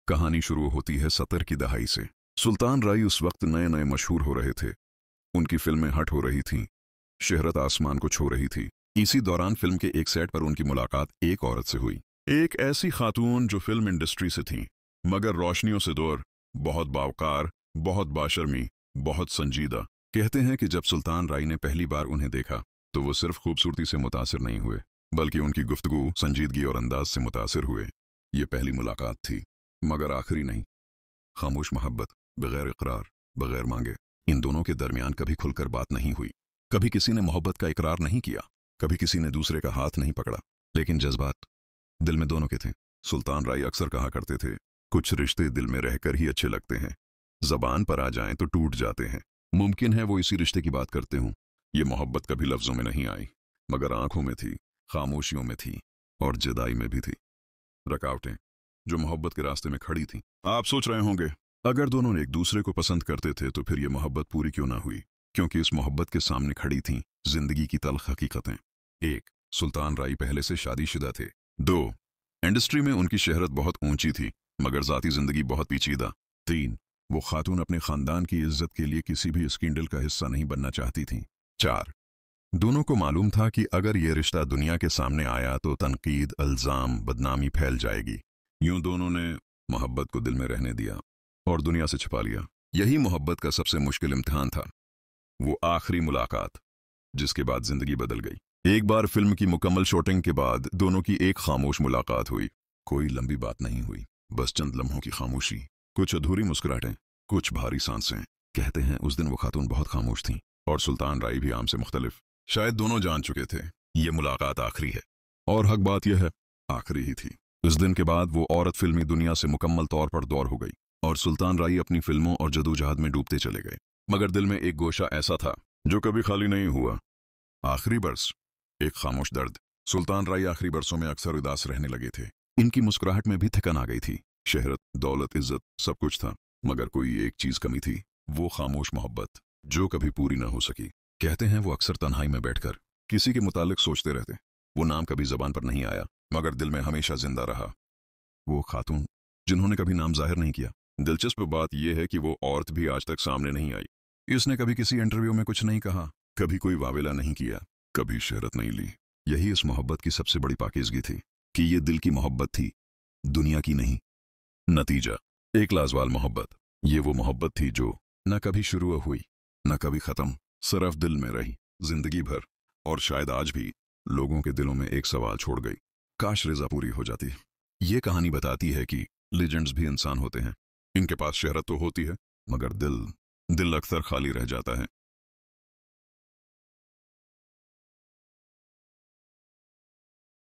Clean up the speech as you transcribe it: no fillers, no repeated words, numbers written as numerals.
कहानी शुरू होती है 70 की दहाई से। सुल्तान राई उस वक्त नए नए मशहूर हो रहे थे। उनकी फिल्में हट हो रही थीं, शहरत आसमान को छू रही थी। इसी दौरान फिल्म के एक सेट पर उनकी मुलाकात एक औरत से हुई। एक ऐसी खातून जो फिल्म इंडस्ट्री से थी, मगर रोशनियों से दूर, बहुत बावकार, बहुत बाशर्मी, बहुत संजीदा। कहते हैं कि जब सुल्तान राई ने पहली बार उन्हें देखा तो वो सिर्फ खूबसूरती से मुतासिर नहीं हुए, बल्कि उनकी गुफ्तगू, संजीदगी और अंदाज से मुतासिर हुए। ये पहली मुलाकात थी, मगर आखिरी नहीं। खामोश मोहब्बत, बगैर इकरार, बगैर मांगे। इन दोनों के दरमियान कभी खुलकर बात नहीं हुई। कभी किसी ने मोहब्बत का इकरार नहीं किया, कभी किसी ने दूसरे का हाथ नहीं पकड़ा, लेकिन जज्बात दिल में दोनों के थे। सुल्तान राई अक्सर कहा करते थे, कुछ रिश्ते दिल में रहकर ही अच्छे लगते हैं, जबान पर आ जाएं तो टूट जाते हैं। मुमकिन है वो इसी रिश्ते की बात करते हों। ये मोहब्बत कभी लफ्जों में नहीं आई, मगर आंखों में थी, खामोशियों में थी, और जुदाई में भी थी। रुकावटें जो मोहब्बत के रास्ते में खड़ी थी। आप सोच रहे होंगे, अगर दोनों एक दूसरे को पसंद करते थे तो फिर ये मोहब्बत पूरी क्यों ना हुई? क्योंकि इस मोहब्बत के सामने खड़ी थीं जिंदगी की तल्ख हकीकतें। 1. सुल्तान राई पहले से शादीशुदा थे। 2. इंडस्ट्री में उनकी शहरत बहुत ऊंची थी, मगर जाती जिंदगी बहुत पेचीदा। 3. वो खातून अपने खानदान की इज्जत के लिए किसी भी स्कैंडल का हिस्सा नहीं बनना चाहती थीं। 4. दोनों को मालूम था कि अगर ये रिश्ता दुनिया के सामने आया तो तनकीद, इल्जाम, बदनामी फैल जाएगी। यूं दोनों ने मोहब्बत को दिल में रहने दिया और दुनिया से छिपा लिया। यही मोहब्बत का सबसे मुश्किल इम्तिहान था, वो आखिरी मुलाकात जिसके बाद जिंदगी बदल गई। एक बार फिल्म की मुकम्मल शूटिंग के बाद दोनों की एक खामोश मुलाकात हुई। कोई लंबी बात नहीं हुई, बस चंद लम्हों की खामोशी, कुछ अधूरी मुस्कुराहटें, कुछ भारी सांसें। कहते हैं उस दिन वो खातून बहुत खामोश थी और सुल्तान राई भी आम से मुख्तलिफ। शायद दोनों जान चुके थे ये मुलाकात आखिरी है, और हक बात यह है, आखिरी ही थी। इस दिन के बाद वो औरत फिल्मी दुनिया से मुकम्मल तौर पर दूर हो गई और सुल्तान राई अपनी फिल्मों और जदोजहद में डूबते चले गए। मगर दिल में एक गोशा ऐसा था जो कभी खाली नहीं हुआ। आखिरी बरस, एक खामोश दर्द। सुल्तान राई आखिरी बरसों में अक्सर उदास रहने लगे थे। इनकी मुस्कुराहट में भी थकन आ गई थी। शहरत, दौलत, इज्जत सब कुछ था, मगर कोई एक चीज कमी थी, वो खामोश मोहब्बत जो कभी पूरी ना हो सकी। कहते हैं वो अक्सर तन्हाई में बैठकर किसी के मुतालिक सोचते रहते। वो नाम कभी जबान पर नहीं आया, मगर दिल में हमेशा जिंदा रहा। वो खातून जिन्होंने कभी नाम जाहिर नहीं किया। दिलचस्प बात यह है कि वो औरत भी आज तक सामने नहीं आई। इसने कभी किसी इंटरव्यू में कुछ नहीं कहा, कभी कोई वावेला नहीं किया, कभी शहरत नहीं ली। यही इस मोहब्बत की सबसे बड़ी पाकीज़गी थी कि ये दिल की मोहब्बत थी, दुनिया की नहीं। नतीजा, एक लाजवाल मोहब्बत। ये वो मोहब्बत थी जो न कभी शुरू हुई, न कभी खत्म, सिर्फ दिल में रही जिंदगी भर। और शायद आज भी लोगों के दिलों में एक सवाल छोड़ गई, काश रिजा पूरी हो जाती। ये कहानी बताती है कि लीजेंड्स भी इंसान होते हैं। इनके पास शहरत तो होती है, मगर दिल अक्सर खाली रह जाता है।